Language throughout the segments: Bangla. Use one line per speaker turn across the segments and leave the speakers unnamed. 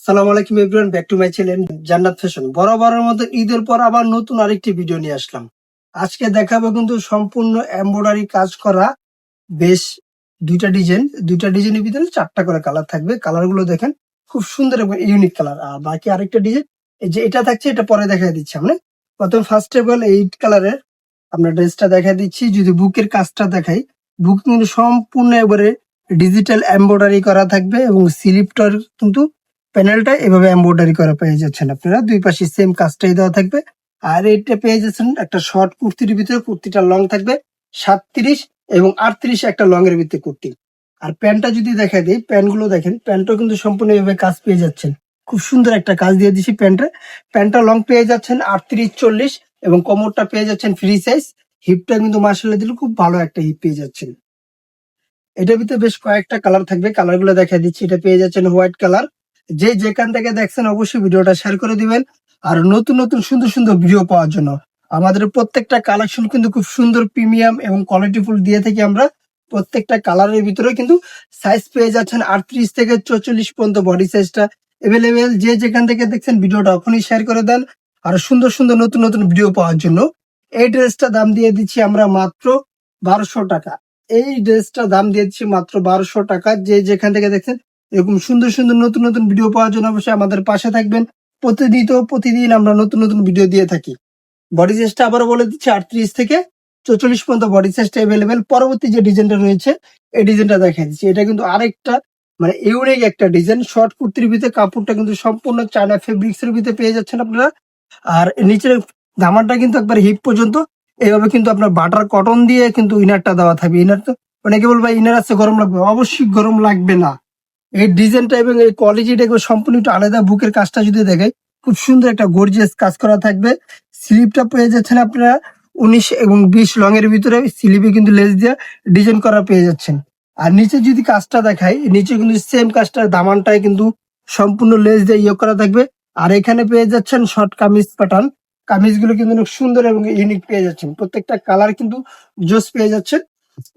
সালামু আলাইকুম everyone, back to my channel জান্নাত ফ্যাশন। বরাবরের মতো ঈদের পর আবার নতুন আরেকটি ভিডিও নিয়ে আসলাম। আজকে দেখাবো কিন্তু সম্পূর্ণ এমব্রয়ডারি কাজ করা বেশ দুইটা ডিজাইনের ভিতরে 4টা করে কালার থাকবে। কালারগুলো দেখেন, খুব সুন্দর এবং ইউনিক কালার। আর বাকি আরেকটা ডিজাইন এই যে এটা থাকছে, এটা পরে দেখা দিচ্ছি। আমরা প্রথম ফার্স্ট অফ অল 8 কালারের আমরা ড্রেসটা দেখা দিচ্ছি। যদি বুকের কাজটা দেখাই, বুক কিন্তু সম্পূর্ণ এবারে ডিজিটাল এমব্রয়ডারি করা থাকবে এবং স্লিপটার কিন্তু প্যানেলটা এভাবে এমব্রয়ডারি করা পেয়ে যাচ্ছেন আপনারা। দুই পাশে সেম কাজটাই দেওয়া থাকবে। আর এটা পেয়ে যাচ্ছেন একটা শর্ট কুর্তির ভিতরে। কুর্তিটা লং থাকবে 37 এবং 38, একটা লং এর ভিতরে কুর্তি। আর প্যান্টটা যদি দেখা দিই, প্যান্টগুলো দেখেন, প্যান্টও কিন্তু সম্পূর্ণ এভাবে কাজ পেয়ে যাচ্ছেন। খুব সুন্দর একটা কাজ দিয়ে দিচ্ছি প্যান্টে। প্যান্টটা লং পেয়ে যাচ্ছেন 38-40 এবং কোমরটা পেয়ে যাচ্ছেন ফ্রি সাইজ। হিপটা কিন্তু মার্শাল্লাহ দিলে খুব ভালো একটা হিপ পেয়ে যাচ্ছেন। এটার ভিতরে বেশ কয়েকটা কালার থাকবে, কালারগুলো দেখা দিচ্ছি। এটা পেয়ে যাচ্ছেন হোয়াইট কালার। যে যেখান থেকে দেখছেন অবশ্যই ভিডিওটা শেয়ার করে দিবেন। আর নতুন নতুন সুন্দর সুন্দর ভিডিও পাওয়ার জন্য আমাদের প্রত্যেকটা কালেকশন কিন্তু খুব সুন্দর প্রিমিয়াম এবং কোয়ালিটিফুল দিয়ে থাকি আমরা। প্রত্যেকটা কালারের ভিতরে কিন্তু সাইজ পেয়ে যাচ্ছেন 38 থেকে 44 পর্যন্ত বডি সাইজটা এভেলেবেল। যে যেখান থেকে দেখছেন ভিডিওটা এখনই শেয়ার করে দেন। আর সুন্দর সুন্দর নতুন নতুন ভিডিও পাওয়ার জন্য এই ড্রেসটা দাম দিয়ে দিচ্ছি আমরা মাত্র 1200 টাকা। এই ড্রেসটা দাম দিয়ে দিচ্ছি মাত্র 1200 টাকা। যে যেখান থেকে দেখছেন এরকম সুন্দর সুন্দর নতুন নতুন ভিডিও পাওয়ার জন্য অবশ্যই আমাদের পাশে থাকবেন। প্রতিদিন আমরা নতুন নতুন ভিডিও দিয়ে থাকি। বডি সাইজটা আবারও বলে দিচ্ছি 38 থেকে 44 পর্যন্ত বডি সাইজটা এভেলেবেল। পরবর্তী যে ডিজাইনটা রয়েছে এই ডিজাইনটা দেখা দিচ্ছি। এটা কিন্তু আরেকটা মানে ইউনিক একটা ডিজাইন। শর্ট কুর্তির ভিতরে কাপড়টা কিন্তু সম্পূর্ণ চায়না ফেব্রিক্স এর ভিতরে পেয়ে যাচ্ছেন আপনারা। আর নিচের জামাটা কিন্তু একবার হিপ পর্যন্ত এইভাবে কিন্তু আপনার বাটার কটন দিয়ে কিন্তু ইনারটা দেওয়া থাকবে। ইনার তো অনেকে বলবে ইনার আছে গরম লাগবে, অবশ্যই গরম লাগবে না। এই ডিজাইনটা এবং এই কোয়ালিটিটা সম্পূর্ণ একটু আলাদা। বুকের কাজটা যদি দেখাই, খুব সুন্দর একটা গর্জিয়াস কাজ করা থাকবে। স্লিপটা পেয়ে যাচ্ছেন আপনারা 19 এবং 20 লং এর ভিতরে। স্লিপে কিন্তু লেস দিয়ে ডিজাইন করা পেয়ে যাচ্ছেন। আর নিচে যদি কাজটা দেখাই, নিচে কিন্তু সেম কাজটার দামানটায় কিন্তু সম্পূর্ণ লেস দিয়ে ইয়ে করা থাকবে। আর এখানে পেয়ে যাচ্ছেন শর্ট কামিজ প্যাটার্ন। কামিজগুলো কিন্তু অনেক সুন্দর এবং ইউনিক পেয়ে যাচ্ছেন। প্রত্যেকটা কালার কিন্তু জোস পেয়ে যাচ্ছেন।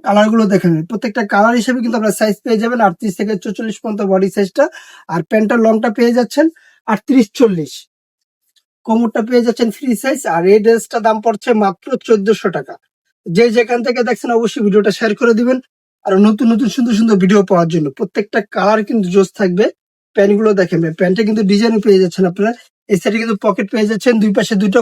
কালার গুলো দেখেন, প্রত্যেকটা কালার হিসেবে কিন্তু আপনার সাইজ পেয়ে যাবেন 38 থেকে 44 পর্যন্ত বডি সাইজটা। আর প্যান্টের লংটা পেয়ে যাচ্ছেন 38-40। কোমরটা পেয়ে যাচ্ছেন ফ্রি সাইজ। আর এই ড্রেসটা দাম পড়ছে মাত্র 1400 টাকা। যে যেখান থেকে দেখছেন অবশ্যই ভিডিওটা শেয়ার করে দিবেন। আর নতুন নতুন সুন্দর সুন্দর ভিডিও পাওয়ার জন্য প্রত্যেকটা কালার কিন্তু জোস থাকবে। প্যান্ট গুলো দেখেন, প্যান্টে কিন্তু ডিজাইন পেয়ে যাচ্ছেন আপনারা। এই সাইডে কিন্তু পকেট পেয়ে যাচ্ছেন, দুই পাশে দুইটা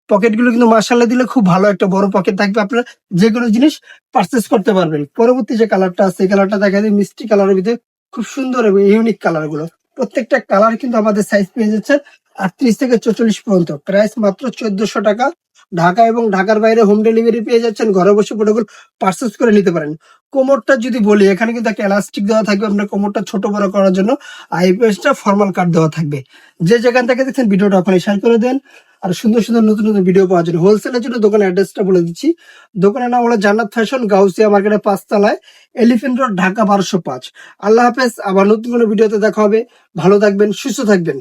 পকেট গুলো কিন্তু মার্শাল্লাহ দিলে খুব ভালো একটা বড় পকেট থাকবে। আপনারা যে কোনো জিনিস পারচেস করতে পারবেন। পরবর্তী যে কালারটা আছে এই কালারটা দেখা যায় মিষ্টি কালারের ভিতরে, খুব সুন্দর এবং ইউনিক কালার গুলো। প্রত্যেকটা কালার কিন্তু আমাদের সাইজ পেয়ে যাচ্ছে 38 থেকে 44 পর্যন্ত। প্রাইস মাত্র 1400 টাকা। ঢাকা এবং ঢাকার বাইরে হোম ডেলিভারি পেয়ে যাচ্ছেন। ঘরে বসে প্রোডাক্ট পারচেস করে নিতে পারেন। কোমরটা যদি বলি, এখানে কিন্তু একটা এলাস্টিক দেওয়া থাকবে আপনার কোমরটা ছোট বড় করার জন্য। আইপিএসটা ফর্মাল কাট দেওয়া থাকবে। যে যেখান থেকে দেখছেন ভিডিওটা ওখানে শেয়ার করে দেন। আর সুন্দর সুন্দর নতুন নতুন ভিডিও পাওয়ার জন্য হোলসেলের জন্য দোকানের অ্যাড্রেসটা বলে দিচ্ছি। দোকানের নাম হলো জান্নাত ফ্যাশন, গাউসিয়া মার্কেটের 5 তলায়, এলিফেন্ট রোড, ঢাকা 1205। আল্লাহ হাফেজ। আবার নতুন কোনো ভিডিওতে দেখা হবে। ভালো থাকবেন, সুস্থ থাকবেন।